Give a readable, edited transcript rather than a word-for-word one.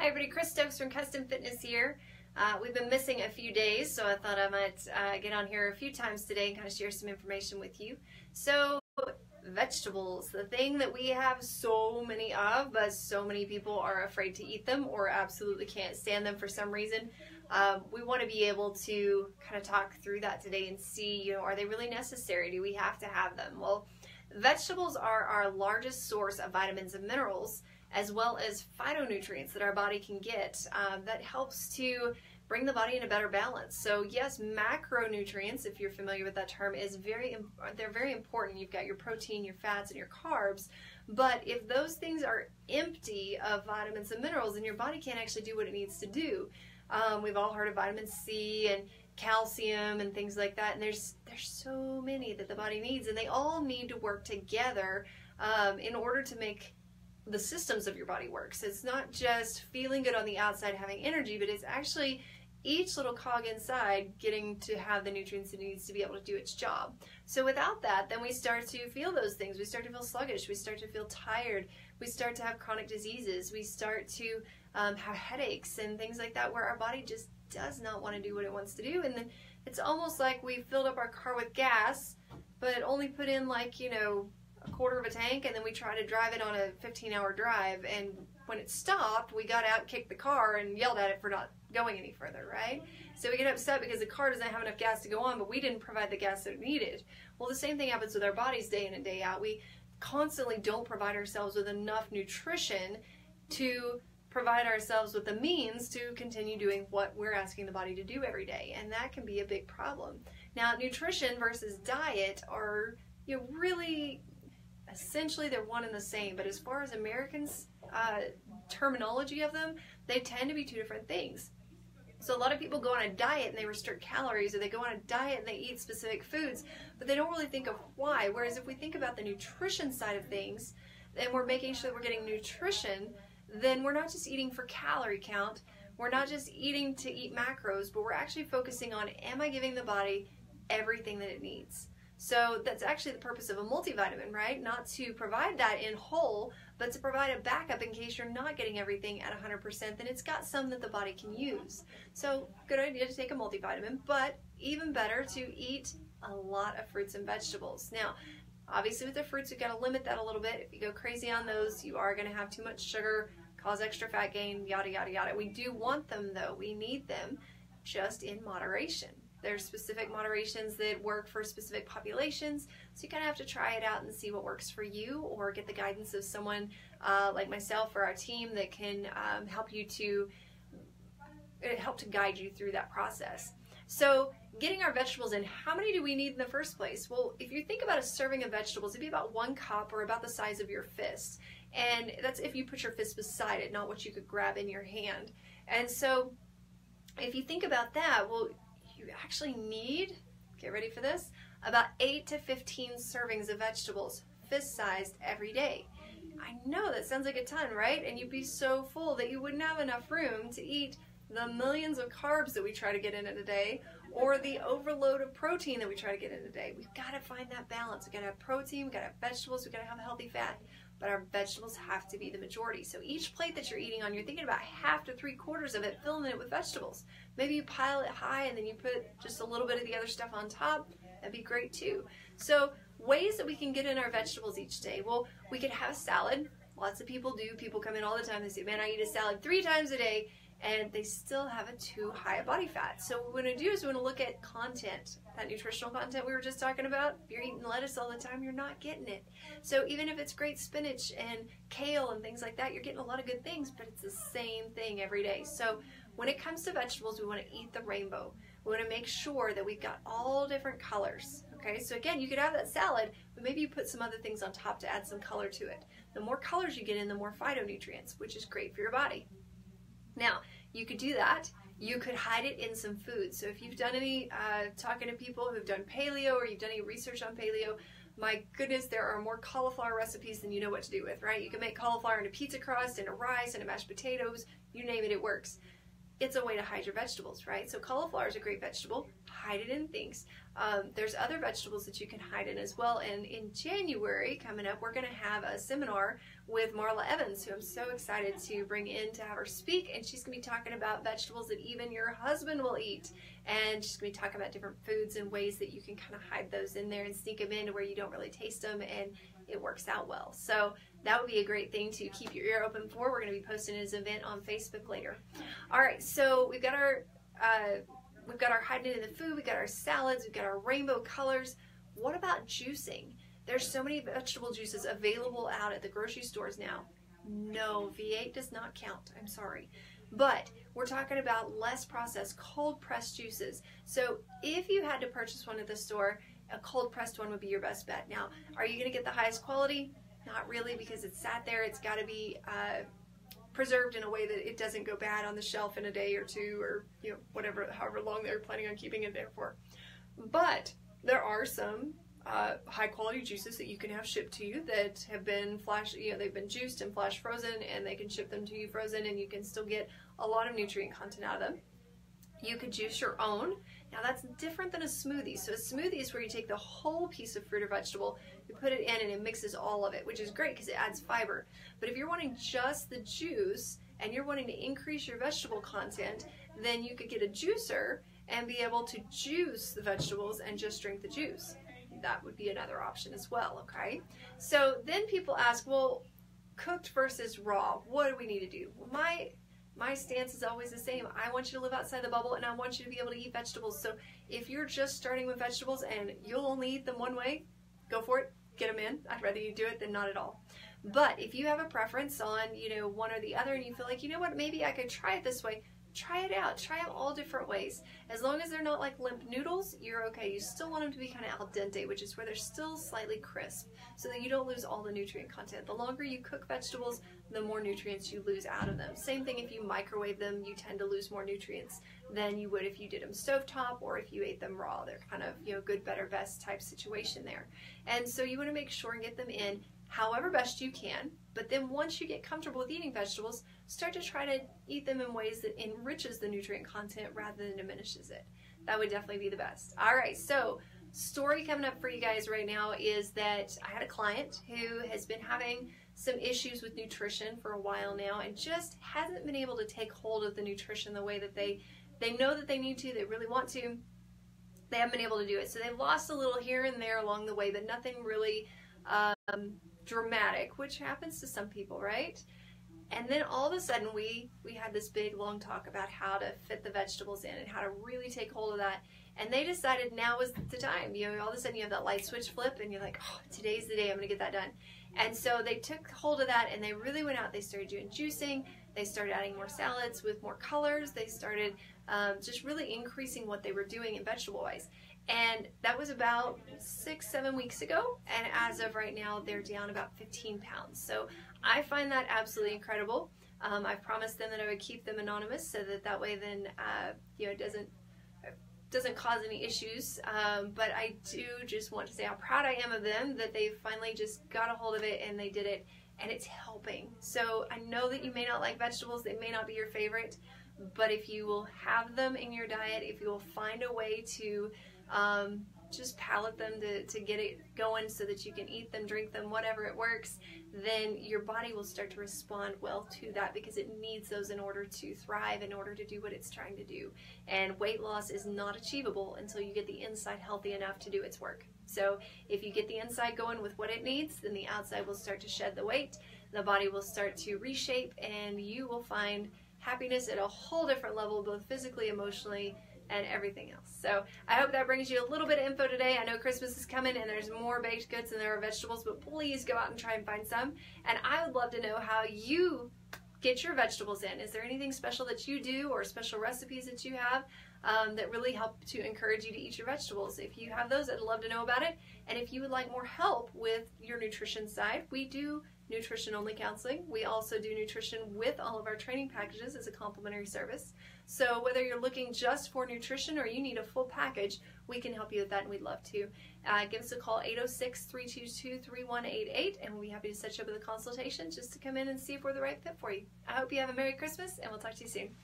Hi everybody, Chris Stokes from Custom Fitness here. We've been missing a few days, so I thought I might get on here a few times today and kind of share some information with you. So, vegetables, the thing that we have so many of, but so many people are afraid to eat them or absolutely can't stand them for some reason. We want to be able to kind of talk through that today and see, are they really necessary? Do we have to have them? Well, vegetables are our largest source of vitamins and minerals, as well as phytonutrients that our body can get that helps to bring the body in a better balance. So yes, macronutrients, if you're familiar with that term, they're very important. You've got your protein, your fats, and your carbs. But if those things are empty of vitamins and minerals, then your body can't actually do what it needs to do. We've all heard of vitamin C and calcium and things like that, and there's so many that the body needs, and they all need to work together in order to make the systems of your body work. So it's not just feeling good on the outside, having energy, but it's actually each little cog inside getting to have the nutrients it needs to be able to do its job. So without that, then we start to feel those things. We start to feel sluggish. We start to feel tired. We start to have chronic diseases. We start to have headaches and things like that, where our body just does not want to do what it wants to do. And then it's almost like we filled up our car with gas, but only put in a quarter of a tank, and then we try to drive it on a 15-hour drive, and when it stopped, we got out, kicked the car, and yelled at it for not going any further, right? So we get upset because the car doesn't have enough gas to go on, but we didn't provide the gas that it needed. Well, the same thing happens with our bodies day in and day out. We constantly don't provide ourselves with enough nutrition to provide ourselves with the means to continue doing what we're asking the body to do every day, and that can be a big problem. Now, nutrition versus diet are really essentially they're one and the same, but as far as Americans' terminology of them, they tend to be two different things. So a lot of people go on a diet and they restrict calories, or they go on a diet and they eat specific foods, but they don't really think of why. Whereas if we think about the nutrition side of things, and we're making sure that we're getting nutrition, then we're not just eating for calorie count, we're not just eating to eat macros, but we're actually focusing on, am I giving the body everything that it needs? So that's actually the purpose of a multivitamin, right? Not to provide that in whole, but to provide a backup in case you're not getting everything at 100%, then it's got some that the body can use. So good idea to take a multivitamin, but even better to eat a lot of fruits and vegetables. Now, obviously with the fruits, we've got to limit that a little bit. If you go crazy on those, you are going to have too much sugar, cause extra fat gain, yada, yada, yada. We do want them though. We need them, just in moderation. There's specific moderations that work for specific populations, so you kind of have to try it out and see what works for you, or get the guidance of someone like myself or our team that can help to guide you through that process. So getting our vegetables in, how many do we need in the first place? Well, if you think about a serving of vegetables, it'd be about 1 cup, or about the size of your fist. And that's if you put your fist beside it, not what you could grab in your hand. And so if you think about that, well, you actually need, get ready for this, about 8 to 15 servings of vegetables, fist-sized, every day. I know that sounds like a ton, right? And you'd be so full that you wouldn't have enough room to eat the millions of carbs that we try to get in a day, or the overload of protein that we try to get in a day. We've got to find that balance. We've got to have protein, we've got to have vegetables, we've got to have healthy fat, but our vegetables have to be the majority. So each plate that you're eating on, you're thinking about half to 3/4 of it, filling it with vegetables. Maybe you pile it high and then you put just a little bit of the other stuff on top. That'd be great too. So ways that we can get in our vegetables each day. Well, we could have a salad. Lots of people do. People come in all the time. They say, man, I eat a salad 3 times a day, and they still have a too high a body fat. So what we want to do is we want to look at content, that nutritional content we were just talking about. If you're eating lettuce all the time, you're not getting it. So even if it's great spinach and kale and things like that, you're getting a lot of good things, but it's the same thing every day. So when it comes to vegetables, we want to eat the rainbow. We want to make sure that we've got all different colors. Okay, so again, you could have that salad, but maybe you put some other things on top to add some color to it. The more colors you get in, the more phytonutrients, which is great for your body. Now, you could do that. You could hide it in some food. So if you've done any talking to people who've done paleo, or you've done any research on paleo, my goodness, there are more cauliflower recipes than you know what to do with, right? You can make cauliflower into pizza crust, into rice, into mashed potatoes, you name it, it works. it's a way to hide your vegetables, right? So cauliflower is a great vegetable. Hide it in things. There's other vegetables that you can hide in as well. And in January, coming up, we're going to have a seminar with Marla Evans, who I'm so excited to bring in to have her speak. And she's going to be talking about vegetables that even your husband will eat. And she's going to be talking about different foods and ways that you can kind of hide those in there and sneak them in to where you don't really taste them and it works out well. So that would be a great thing to keep your ear open for. We're going to be posting this event on Facebook later. All right, so we've got our hiding it in the food, we've got our salads, we've got our rainbow colors. What about juicing? There's so many vegetable juices available out at the grocery stores now. No, V8 does not count. I'm sorry. But we're talking about less processed, cold pressed juices. So if you had to purchase one at the store, a cold pressed one would be your best bet. Now, are you going to get the highest quality? Not really, because it's sat there. It's got to be preserved in a way that it doesn't go bad on the shelf in a day or two, or whatever, however long they're planning on keeping it there for. But there are some high quality juices that you can have shipped to you that have been they've been juiced and flash frozen, and they can ship them to you frozen, and you can still get a lot of nutrient content out of them. You could juice your own. Now that's different than a smoothie. So a smoothie is where you take the whole piece of fruit or vegetable, you put it in, and it mixes all of it, which is great because it adds fiber. But if you're wanting just the juice and you're wanting to increase your vegetable content, then you could get a juicer and be able to juice the vegetables and just drink the juice. That would be another option as well, okay? So then people ask, well, cooked versus raw, what do we need to do? Well, my stance is always the same. I want you to live outside the bubble, and I want you to be able to eat vegetables. So if you're just starting with vegetables and you'll only eat them one way, go for it. Get them in. I'd rather you do it than not at all. But if you have a preference on, one or the other, and you feel like, what, maybe I could try it this way, try it out. Try them all different ways. As long as they're not like limp noodles, you're okay. You still want them to be kind of al dente, which is where they're still slightly crisp, so that you don't lose all the nutrient content. The longer you cook vegetables, the more nutrients you lose out of them. Same thing if you microwave them, you tend to lose more nutrients than you would if you did them stovetop or if you ate them raw. They're kind of, good, better, best type situation there. And so you want to make sure and get them in however best you can. But then once you get comfortable with eating vegetables, start to try to eat them in ways that enriches the nutrient content rather than diminishes it. That would definitely be the best. All right, so story coming up for you guys right now is that I had a client who has been having some issues with nutrition for a while now and just hasn't been able to take hold of the nutrition the way that they know that they need to, they really want to. They haven't been able to do it. So they've lost a little here and there along the way, but nothing really dramatic, which happens to some people, right? And then all of a sudden we had this big long talk about how to fit the vegetables in and how to really take hold of that. And they decided now was the time. All of a sudden you have that light switch flip and you're like, oh, today's the day I'm going to get that done. And so they took hold of that and they really went out. They started doing juicing. They started adding more salads with more colors. They started just really increasing what they were doing in vegetable-wise. And that was about 6-7 weeks ago. And as of right now, they're down about 15 pounds. So I find that absolutely incredible. I've promised them that I would keep them anonymous so that way then it doesn't cause any issues. But I do just want to say how proud I am of them that they finally just got a hold of it and they did it, and it's helping. So I know that you may not like vegetables, they may not be your favorite, but if you will have them in your diet, if you will find a way to just palate them to get it going so that you can eat them, drink them, whatever it works, then your body will start to respond well to that because it needs those in order to thrive, in order to do what it's trying to do. And weight loss is not achievable until you get the inside healthy enough to do its work. So if you get the inside going with what it needs, then the outside will start to shed the weight, the body will start to reshape, and you will find happiness at a whole different level, both physically, emotionally, and everything else. So I hope that brings you a little bit of info today. I know Christmas is coming and there's more baked goods than there are vegetables, but please go out and try and find some. And I would love to know how you get your vegetables in. Is there anything special that you do or special recipes that you have that really help to encourage you to eat your vegetables? If you have those, I'd love to know about it. And if you would like more help with your nutrition side, we do nutrition-only counseling. We also do nutrition with all of our training packages as a complimentary service. So whether you're looking just for nutrition or you need a full package, we can help you with that, and we'd love to. Give us a call, 806-322-3188, and we'll be happy to set you up with a consultation just to come in and see if we're the right fit for you. I hope you have a Merry Christmas, and we'll talk to you soon.